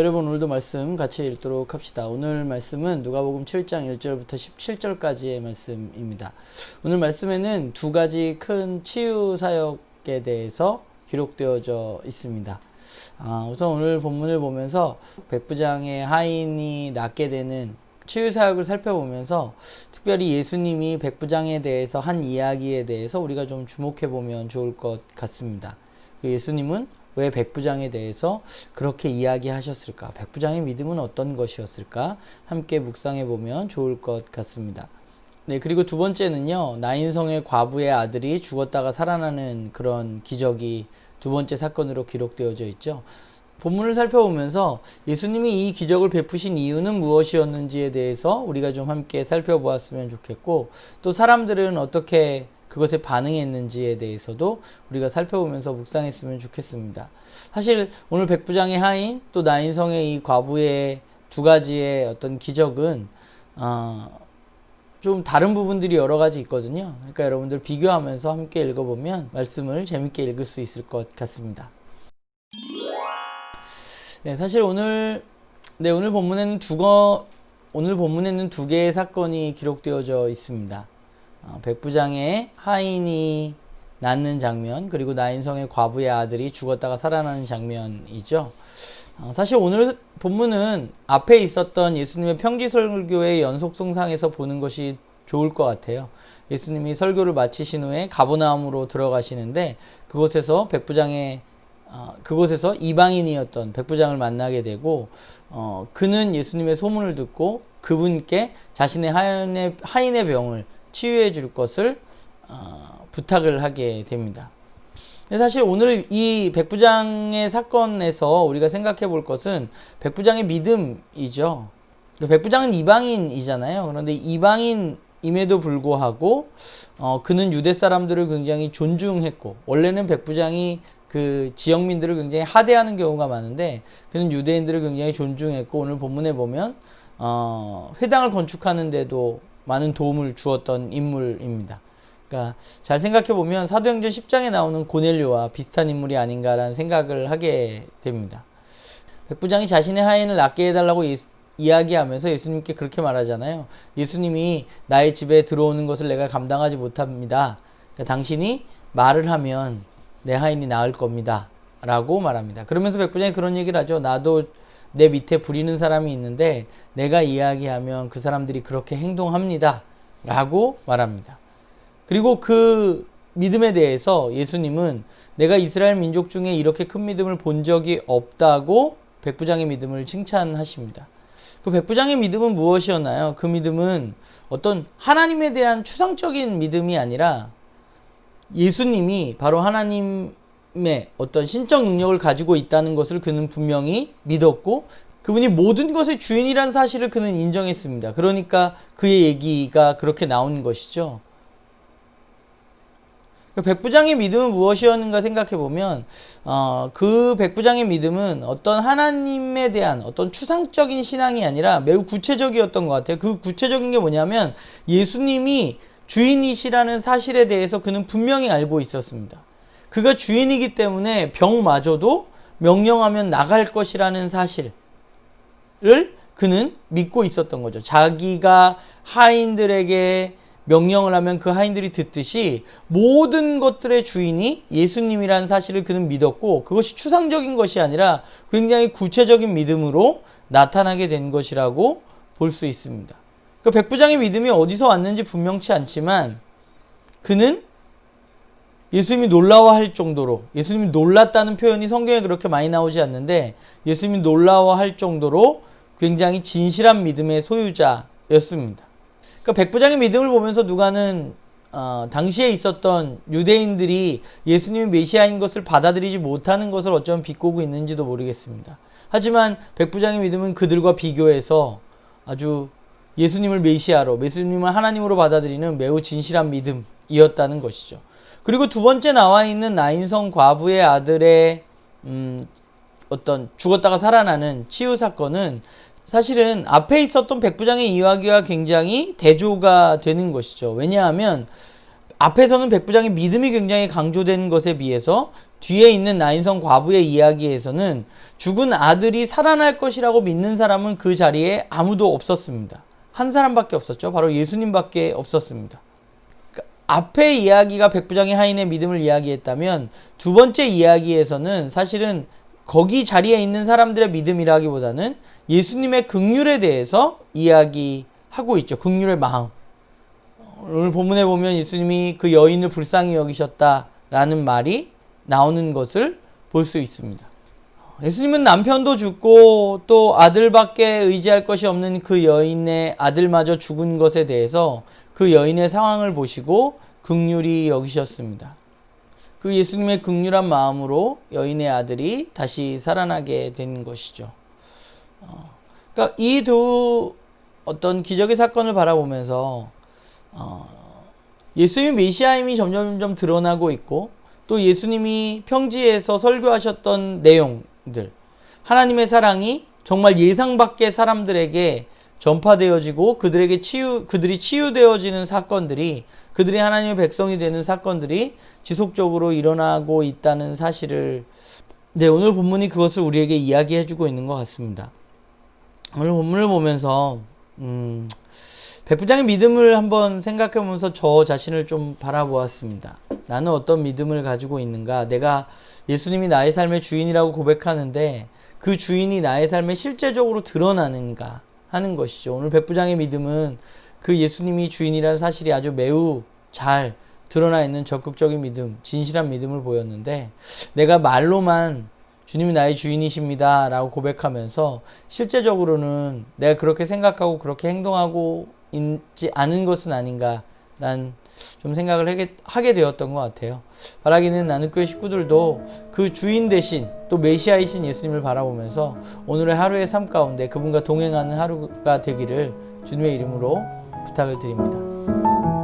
여러분 오늘도 말씀 같이 읽도록 합시다. 오늘 말씀은 누가복음 7장 1절부터 17절까지의 말씀입니다. 오늘 말씀에는 두 가지 큰 치유 사역에 대해서 기록되어져 있습니다. 우선 오늘 본문을 보면서 백부장의 하인이 낫게 되는 치유 사역을 살펴보면서 특별히 예수님이 백부장에 대해서 한 이야기에 대해서 우리가 좀 주목해 보면 좋을 것 같습니다. 예수님은 왜 백부장에 대해서 그렇게 이야기하셨을까? 백부장의 믿음은 어떤 것이었을까? 함께 묵상해 보면 좋을 것 같습니다. 네, 그리고 두 번째는요, 나인성의 과부의 아들이 죽었다가 살아나는 그런 기적이 두 번째 사건으로 기록되어져 있죠. 본문을 살펴보면서 예수님이 이 기적을 베푸신 이유는 무엇이었는지에 대해서 우리가 좀 함께 살펴보았으면 좋겠고, 또 사람들은 어떻게 그것에 반응했는지에 대해서도 우리가 살펴보면서 묵상했으면 좋겠습니다. 사실 오늘 백부장의 하인 또 나인성의 이 과부의 두 가지의 어떤 기적은 좀 다른 부분들이 여러 가지 있거든요. 그러니까 여러분들 비교하면서 함께 읽어보면 말씀을 재밌게 읽을 수 있을 것 같습니다. 네, 사실 오늘 본문에는 두 개의 사건이 기록되어져 있습니다. 백부장의 하인이 낳는 장면, 그리고 나인성의 과부의 아들이 죽었다가 살아나는 장면이죠. 사실 오늘 본문은 앞에 있었던 예수님의 평지설교의 연속성상에서 보는 것이 좋을 것 같아요. 예수님이 설교를 마치신 후에 가버나움으로 들어가시는데 그곳에서 이방인이었던 백부장을 만나게 되고 그는 예수님의 소문을 듣고 그분께 자신의 하인의 병을 치유해 줄 것을 부탁을 하게 됩니다. 사실 오늘 이 백부장의 사건에서 우리가 생각해 볼 것은 백부장의 믿음이죠. 백부장은 이방인이잖아요. 그런데 이방인임에도 불구하고 그는 유대 사람들을 굉장히 존중했고, 원래는 백부장이 그 지역민들을 굉장히 하대하는 경우가 많은데 그는 유대인들을 굉장히 존중했고, 오늘 본문에 보면 회당을 건축하는데도 많은 도움을 주었던 인물입니다. 그러니까 잘 생각해 보면 사도행전 10장에 나오는 고넬료와 비슷한 인물이 아닌가라는 생각을 하게 됩니다. 백부장이 자신의 하인을 낫게 해달라고 이야기하면서 예수님께 그렇게 말하잖아요. 예수님이 나의 집에 들어오는 것을 내가 감당하지 못합니다. 그러니까 당신이 말을 하면 내 하인이 나을 겁니다 라고 말합니다. 그러면서 백부장이 그런 얘기를 하죠. 나도 내 밑에 부리는 사람이 있는데 내가 이야기하면 그 사람들이 그렇게 행동합니다 라고 말합니다. 그리고 그 믿음에 대해서 예수님은 내가 이스라엘 민족 중에 이렇게 큰 믿음을 본 적이 없다고 백부장의 믿음을 칭찬하십니다. 그 백부장의 믿음은 무엇이었나요? 그 믿음은 어떤 하나님에 대한 추상적인 믿음이 아니라 예수님이 바로 하나님의 어떤 신적 능력을 가지고 있다는 것을 그는 분명히 믿었고, 그분이 모든 것의 주인이라는 사실을 그는 인정했습니다. 그러니까 그의 얘기가 그렇게 나온 것이죠. 백부장의 믿음은 무엇이었는가 생각해 보면 그 백부장의 믿음은 어떤 하나님에 대한 어떤 추상적인 신앙이 아니라 매우 구체적이었던 것 같아요. 그 구체적인 게 뭐냐면 예수님이 주인이시라는 사실에 대해서 그는 분명히 알고 있었습니다. 그가 주인이기 때문에 병마저도 명령하면 나갈 것이라는 사실을 그는 믿고 있었던 거죠. 자기가 하인들에게 명령을 하면 그 하인들이 듣듯이 모든 것들의 주인이 예수님이라는 사실을 그는 믿었고, 그것이 추상적인 것이 아니라 굉장히 구체적인 믿음으로 나타나게 된 것이라고 볼 수 있습니다. 그 백부장의 믿음이 어디서 왔는지 분명치 않지만 그는 예수님이 놀라워할 정도로, 예수님이 놀랐다는 표현이 성경에 그렇게 많이 나오지 않는데 예수님이 놀라워할 정도로 굉장히 진실한 믿음의 소유자였습니다. 그러니까 백부장의 믿음을 보면서 누가는 당시에 있었던 유대인들이 예수님이 메시아인 것을 받아들이지 못하는 것을 어쩌면 비꼬고 있는지도 모르겠습니다. 하지만 백부장의 믿음은 그들과 비교해서 아주 예수님을 메시아로, 예수님을 하나님으로 받아들이는 매우 진실한 믿음이었다는 것이죠. 그리고 두 번째 나와 있는 나인성 과부의 아들의 어떤 죽었다가 살아나는 치유 사건은 사실은 앞에 있었던 백부장의 이야기와 굉장히 대조가 되는 것이죠. 왜냐하면 앞에서는 백부장의 믿음이 굉장히 강조된 것에 비해서 뒤에 있는 나인성 과부의 이야기에서는 죽은 아들이 살아날 것이라고 믿는 사람은 그 자리에 아무도 없었습니다. 한 사람밖에 없었죠. 바로 예수님밖에 없었습니다. 그러니까 앞의 이야기가 백부장의 하인의 믿음을 이야기했다면 두 번째 이야기에서는 사실은 거기 자리에 있는 사람들의 믿음이라기보다는 예수님의 긍휼에 대해서 이야기하고 있죠. 긍휼의 마음. 오늘 본문에 보면 예수님이 그 여인을 불쌍히 여기셨다라는 말이 나오는 것을 볼 수 있습니다. 예수님은 남편도 죽고 또 아들밖에 의지할 것이 없는 그 여인의 아들마저 죽은 것에 대해서 그 여인의 상황을 보시고 긍휼히 여기셨습니다. 그 예수님의 긍휼한 마음으로 여인의 아들이 다시 살아나게 된 것이죠. 그러니까 이 두 어떤 기적의 사건을 바라보면서 예수님의 메시아임이 점점 드러나고 있고 또 예수님이 평지에서 설교하셨던 내용들, 하나님의 사랑이 정말 예상 밖의 사람들에게 전파되어지고 그들이 치유되어지는 사건들이, 그들이 하나님의 백성이 되는 사건들이 지속적으로 일어나고 있다는 사실을, 오늘 본문이 그것을 우리에게 이야기해주고 있는 것 같습니다. 오늘 본문을 보면서 백부장의 믿음을 한번 생각해보면서 저 자신을 좀 바라보았습니다. 나는 어떤 믿음을 가지고 있는가? 내가 예수님이 나의 삶의 주인이라고 고백하는데 그 주인이 나의 삶에 실제적으로 드러나는가 하는 것이죠. 오늘 백부장의 믿음은 그 예수님이 주인이라는 사실이 아주 매우 잘 드러나 있는 적극적인 믿음, 진실한 믿음을 보였는데, 내가 말로만 주님이 나의 주인이십니다 라고 고백하면서 실제적으로는 내가 그렇게 생각하고 그렇게 행동하고 있지 않은 것은 아닌가라는 좀 생각을 하게 되었던 것 같아요. 바라기는 나는 교회 식구들도 그 주인 대신 또 메시아이신 예수님을 바라보면서 오늘의 하루의 삶 가운데 그분과 동행하는 하루가 되기를 주님의 이름으로 부탁을 드립니다.